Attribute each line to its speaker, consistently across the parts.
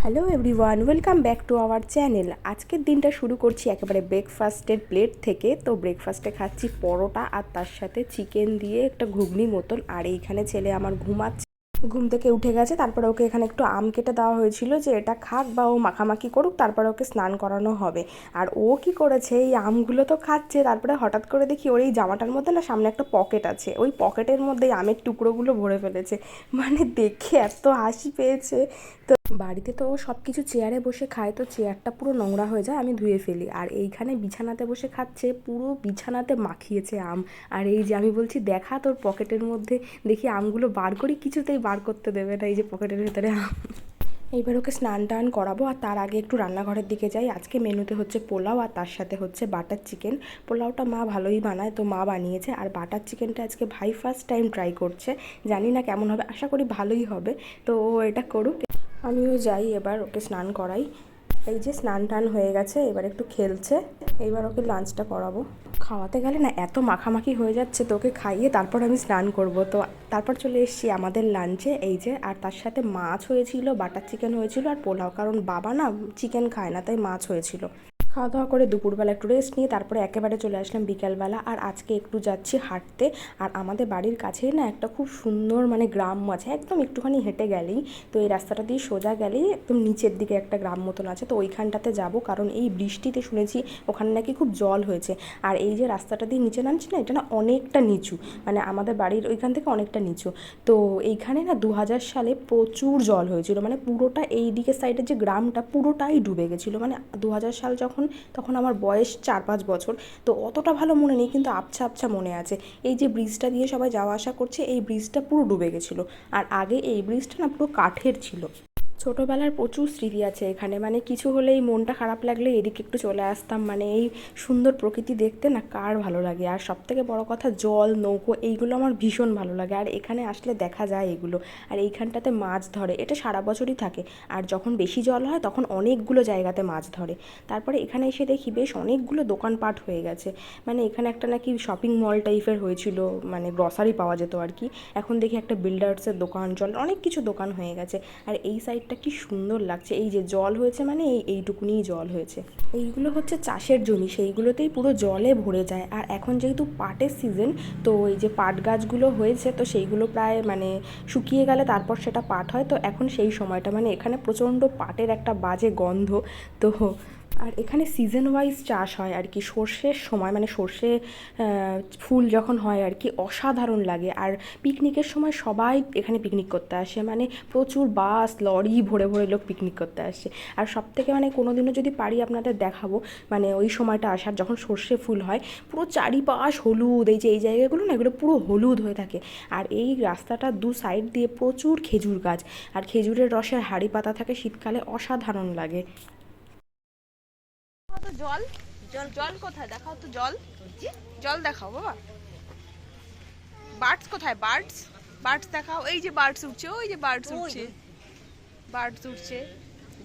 Speaker 1: Hello everyone, welcome back to our channel. আজকের দিনটা শুরু করছি একেবারে ব্রেকফাস্টের প্লেট থেকে। তো ব্রেকফাস্টে খাচ্ছি পরোটা আর তার সাথে চিকেন দিয়ে একটা ঘুগনি মতন। আর এইখানে ছেলে আমার ঘুমাচ্ছে, ঘুম থেকে উঠে গেছে। তারপরে ওকে এখানে একটু আম কেটে দেওয়া হয়েছিল যে এটা খাক বা ও মাখামাখি করুক, তারপরে ওকে স্নান করানো হবে। আর ও কি করেছে, এই আমগুলো তো খাচ্ছে, তারপরে হঠাৎ করে দেখি ওর এই জামাটার মধ্যে না সামনে একটা পকেট আছে, ওই পকেটের মধ্যে আমের টুকরোগুলো ভরে ফেলেছে। মানে দেখে এত হাসি পেয়েছে। তো বাড়িতে তো ও সব কিছু চেয়ারে বসে খায়, তো চেয়ারটা পুরো নোংরা হয়ে যায়, আমি ধুয়ে ফেলি। আর এইখানে বিছানাতে বসে খাচ্ছে, পুরো বিছানাতে মাখিয়েছে আম। আর এই যে আমি বলছি দেখা তোর পকেটের মধ্যে, দেখি আমগুলো বার করি, কিছুতেই বার করতে দেবে না, এই যে পকেটের ভেতরে আম। এইবার ওকে স্নান টান করাবো, আর তার আগে একটু রান্নাঘরের দিকে যাই। আজকে মেনুতে হচ্ছে পোলাও, আর তার সাথে হচ্ছে বাটার চিকেন। পোলাওটা মা ভালোই বানায়, তো মা বানিয়েছে। আর বাটার চিকেনটা আজকে ভাই ফার্স্ট টাইম ট্রাই করছে, জানি না কেমন হবে, আশা করি ভালোই হবে। তো ও এটা করুক, আমিও যাই এবার ওকে স্নান করাই। এই যে স্নান টান হয়ে গেছে, এবার একটু খেলছে। এইবার ওকে লাঞ্চটা করাবো। খাওয়াতে গেলে না এত মাখামাখি হয়ে যাচ্ছে, তো ওকে খাইয়ে তারপর আমি স্নান করব। তো তারপর চলে এসেছি আমাদের লাঞ্চে, এই যে। আর তার সাথে মাছ হয়েছিল, বাটার চিকেন হয়েছিল, আর পোলাও, কারণ বাবা না চিকেন খায় না, তাই মাছ হয়েছিল। খাওয়া দাওয়া করে দুপুরবেলা একটু রেস্ট নিয়ে তারপরে একেবারে চলে আসলাম বিকেলবেলা। আর আজকে একটু যাচ্ছি হাঁটতে। আর আমাদের বাড়ির কাছেই না একটা খুব সুন্দর মানে গ্রাম আছে, একদম একটুখানি হেঁটে গেলেই, তো এই রাস্তাটা দিয়ে সোজা গেলেই একদম নিচের দিকে একটা গ্রাম মতন আছে। তো ওইখানটাতে যাব, কারণ এই বৃষ্টিতে শুনেছি ওখানে নাকি খুব জল হয়েছে। আর এই যে রাস্তাটা দিয়ে নিচে নামছি না, এটা না অনেকটা নিচু, মানে আমাদের বাড়ির ওইখান থেকে অনেকটা নিচু। তো এইখানে না 2000 সালে প্রচুর জল হয়েছিল, মানে পুরোটা এই দিকের সাইডের যে গ্রামটা পুরোটাই ডুবে গেছিলো। মানে 2000 সাল তখন আমার বয়স 4-5 বছর, তো অতটা ভালো মনে নেই, কিন্তু আবছা আবছা মনে আছে। এই যে ব্রিজটা দিয়ে সবাই যাওয়া আসা করছে, এই ব্রিজটা পুরো ডুবে গেছিলো। আর আগে এই ব্রিজটা না পুরো কাঠের ছিল। ছোটোবেলার প্রচুর স্মৃতি আছে এখানে, মানে কিছু হলেই মনটা খারাপ লাগলে এদিকে একটু চলে আসতাম। মানে এই সুন্দর প্রকৃতি দেখতে না কার ভালো লাগে। আর সবথেকে বড় কথা, জল, নৌকো, এইগুলো আমার ভীষণ ভালো লাগে। আর এখানে আসলে দেখা যায় এগুলো। আর এইখানটাতে মাছ ধরে, এটা সারা বছরই থাকে। আর যখন বেশি জল হয় তখন অনেকগুলো জায়গাতে মাছ ধরে। তারপরে এখানে এসে দেখি বেশ অনেকগুলো দোকানপাট হয়ে গেছে। মানে এখানে একটা নাকি শপিং মল টাইপের হয়েছিল, মানে গ্রসারি পাওয়া যেত আর কি। এখন দেখি একটা বিল্ডার্সের দোকান, জল, অনেক কিছু দোকান হয়ে গেছে। আর এই সাইডটা কি সুন্দর লাগছে, এই যে জল হয়েছে, মানে এইটুকুনিই জল হয়েছে। এইগুলো হচ্ছে চাষের জমি, সেইগুলোতেই পুরো জলে ভরে যায়। আর এখন যেহেতু পাটের সিজন, তো এই যে পাট গাছগুলো হয়েছে, তো সেইগুলো প্রায় মানে শুকিয়ে গেলে তারপর সেটা পাট হয়। তো এখন সেই সময়টা, মানে এখানে প্রচণ্ড পাটের একটা বাজে গন্ধ। তো আর এখানে সিজন ওয়াইজ চাষ হয় আর কি, সর্ষের সময় মানে সর্ষে ফুল যখন হয় আর কি, অসাধারণ লাগে। আর পিকনিকের সময় সবাই এখানে পিকনিক করতে আসে, মানে প্রচুর বাস লরি ভরে ভরে লোক পিকনিক করতে আসে। আর সব থেকে মানে কোনো দিনও যদি পারি আপনাদের দেখাবো, মানে ওই সময়টা আসার, যখন সর্ষে ফুল হয়, পুরো চারিপাশ হলুদ, এই যে এই জায়গাগুলো না এগুলো পুরো হলুদ হয়ে থাকে। আর এই রাস্তাটার দু সাইড দিয়ে প্রচুর খেজুর গাছ, আর খেজুরের রসের হাঁড়ি পাতা থাকে শীতকালে, অসাধারণ লাগে।
Speaker 2: তো জল জল জল কোথায় দেখাও তো, জল জল দেখাও বাবা। বার্ডস কোথায়, বার্ডস বার্ডস দেখাও। এই যে বার্ডস উঠছে, ওই যে বার্ডস উঠছে, বার্ডস উঠছে।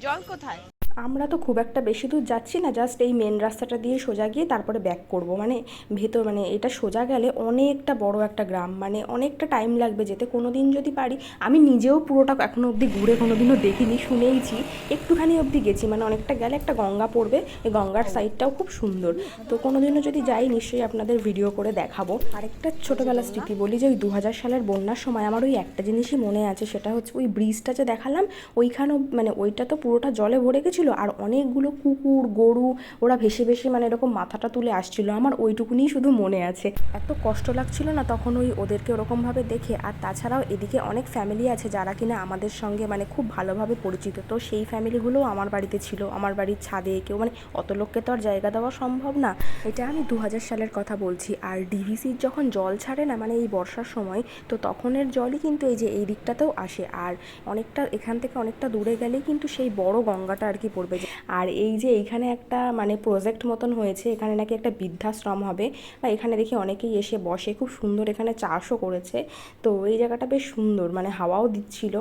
Speaker 2: জল কোথায়?
Speaker 1: আমরা তো খুব একটা বেশি দূর যাচ্ছি না, জাস্ট এই মেন রাস্তাটা দিয়ে সোজা গিয়ে তারপরে ব্যাক করব। মানে ভেতর, মানে এটা সোজা গেলে অনেকটা বড় একটা গ্রাম, মানে অনেকটা টাইম লাগবে যেতে। কোনো দিন যদি পারি, আমি নিজেও পুরোটা এখনও অবধি ঘুরে কোনো দিনও দেখিনি, শুনেইছি, একটুখানি অবধি গেছি। মানে অনেকটা গেলে একটা গঙ্গা পড়বে, এই গঙ্গার সাইডটাও খুব সুন্দর। তো কোনো দিনও যদি যাই নিশ্চয়ই আপনাদের ভিডিও করে দেখাবো। আরেকটা ছোটোবেলার স্মৃতি বলি, যে ওই 2000 সালের বন্যার সময় আমার ওই একটা জিনিসই মনে আছে, সেটা হচ্ছে ওই ব্রিজটা যে দেখালাম, ওইখানেও মানে ওইটা তো পুরোটা জলে ভরে গেছিলো। আর অনেকগুলো কুকুর, গরু, ওরা ভেসে ভেসে মানে এরকম মাথাটা তুলে আসছিল, আমার ওইটুকুনিই শুধু মনে আছে। এত কষ্ট লাগছিল না তখন ওই ওদেরকে ওরকমভাবে দেখে। আর তাছাড়াও এদিকে অনেক ফ্যামিলি আছে যারা কিনা আমাদের সঙ্গে মানে খুব ভালোভাবে পরিচিত, তো সেই ফ্যামিলিগুলোও আমার বাড়িতে ছিল, আমার বাড়ির ছাদে কেউ, মানে অত লোককে তো আর জায়গা দেওয়া সম্ভব না। এটা আমি 2000 সালের কথা বলছি। আর ডিভিসির যখন জল ছাড়ে না, মানে এই বর্ষার সময়, তো তখনের জলই কিন্তু এই যে এই দিকটাতেও আসে। আর অনেকটা এখান থেকে অনেকটা দূরে গেলেই কিন্তু সেই বড় গঙ্গাটা আর কি পড়বে। আর এই যে এইখানে একটা মানে প্রজেক্ট মতন হয়েছে, এখানে নাকি একটা বৃদ্ধাশ্রম হবে, বা এখানে দেখি অনেকেই এসে বসে, খুব সুন্দর এখানে চাষও করেছে। তো এই জায়গাটা বেশ সুন্দর, মানে হাওয়াও দিচ্ছিল।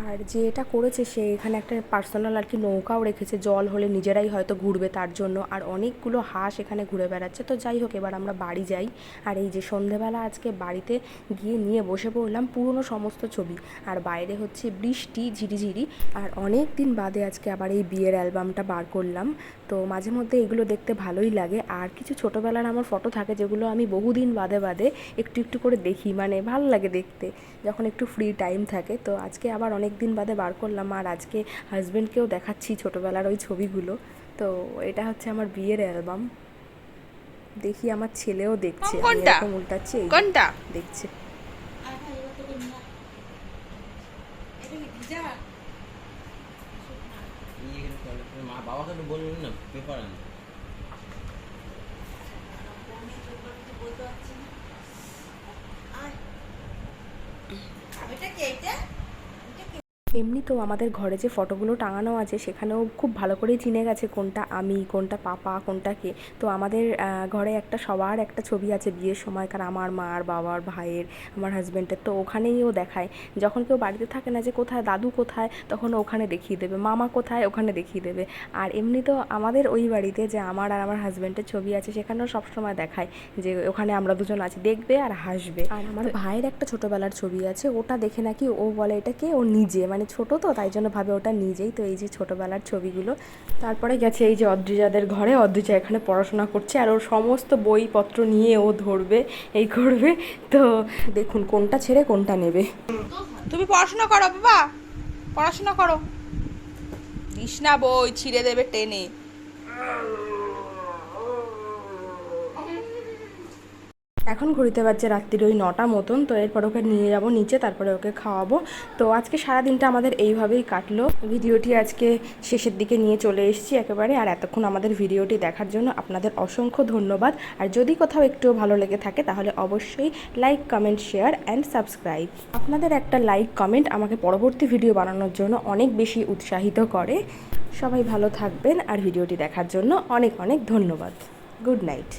Speaker 1: আর যে এটা করেছে সে এখানে একটা পার্সোনাল আর কি নৌকাও রেখেছে, জল হলে নিজেরাই হয়তো ঘুরবে তার জন্য। আর অনেকগুলো হাঁস এখানে ঘুরে বেড়াচ্ছে। তো যাই হোক, এবার আমরা বাড়ি যাই। আর এই যে সন্ধেবেলা আজকে বাড়িতে গিয়ে নিয়ে বসে পড়লাম পুরনো সমস্ত ছবি। আর বাইরে হচ্ছে বৃষ্টি ঝিরিঝিরি। আর অনেক দিন বাদে আজকে আবার এই বিয়ের অ্যালবামটা বার করলাম। তো মাঝে মধ্যে এগুলো দেখতে ভালোই লাগে। আর কিছু ছোটোবেলার আমার ফটো থাকে যেগুলো আমি বহুদিন বাদে বাদে একটু একটু করে দেখি, মানে ভালো লাগে দেখতে যখন একটু ফ্রি টাইম থাকে। তো আজকে আবার অনেক দিন বাদে বার করলাম। আর আজকে হাজব্যান্ডকেও দেখাচ্ছি ছোটোবেলার ওই ছবিগুলো। তো এটা হচ্ছে আমার বিয়ের অ্যালবাম। দেখি আমার ছেলেও দেখছে, আমি
Speaker 2: কোনটা
Speaker 1: এরকম উল্টাচ্ছি, এই যে
Speaker 2: কোনটা
Speaker 1: দেখছে।
Speaker 3: মা বাবাকে তো বলুন না পেপার আনতে।
Speaker 1: এমনিতেও আমাদের ঘরে যে ফটোগুলো টাঙানো আছে সেখানেও খুব ভালো করেই চিনে গেছে কোনটা আমি, কোনটা পাপা, কোনটা কে। তো আমাদের ঘরে একটা সবার একটা ছবি আছে বিয়ের সময়কার, আমার মার, বাবার, ভাইয়ের, আমার হাজব্যান্ডের। তো ওখানেই ও দেখায় যখন কেউ বাড়িতে থাকে না যে কোথায় দাদু কোথায়, তখন ওখানে দেখিয়ে দেবে, মামা কোথায় ওখানে দেখিয়ে দেবে। আর এমনিতেও আমাদের ওই বাড়িতে যে আমার আর আমার হাজব্যান্ডের ছবি আছে সেখানেও সবসময় দেখায় যে ওখানে আমরা দুজন আছি, দেখবে আর হাসবে। আর আমার ভাইয়ের একটা ছোটোবেলার ছবি আছে, ওটা দেখে নাকি ও বলে এটা কে, ও নিজে, মানে ছোট তো তাই জন্য ভাবে ওটা নিজেই। তো এই যে ছোটোবেলার ছবিগুলো। তারপরে গেছে এই যে অদ্রিজাদের ঘরে, অদ্রিজা এখানে পড়াশোনা করছে আর ওর সমস্ত বইপত্র নিয়ে ও ধরবে, এই করবে। তো দেখুন কোনটা ছেড়ে কোনটা নেবে।
Speaker 2: তুমি পড়াশোনা করো বাবা, পড়াশোনা করো, দিস না বই, ছিঁড়ে দেবে টেনে।
Speaker 1: এখন ঘুরিতে পারছে রাত্রির ওই 9টা মতন। তো এরপর ওকে নিয়ে যাব নিচে, তারপরে ওকে খাওয়াবো। তো আজকে সারাদিনটা আমাদের এইভাবেই কাটলো। ভিডিওটি আজকে শেষের দিকে নিয়ে চলে এসেছি একেবারে। আর এতক্ষণ আমাদের ভিডিওটি দেখার জন্য আপনাদের অসংখ্য ধন্যবাদ। আর যদি কোথাও একটুও ভালো লেগে থাকে তাহলে অবশ্যই like, comment, share and subscribe. আপনাদের একটা লাইক কমেন্ট আমাকে পরবর্তী ভিডিও বানানোর জন্য অনেক বেশি উৎসাহিত করে। সবাই ভালো থাকবেন আর ভিডিওটি দেখার জন্য অনেক অনেক ধন্যবাদ। Good night.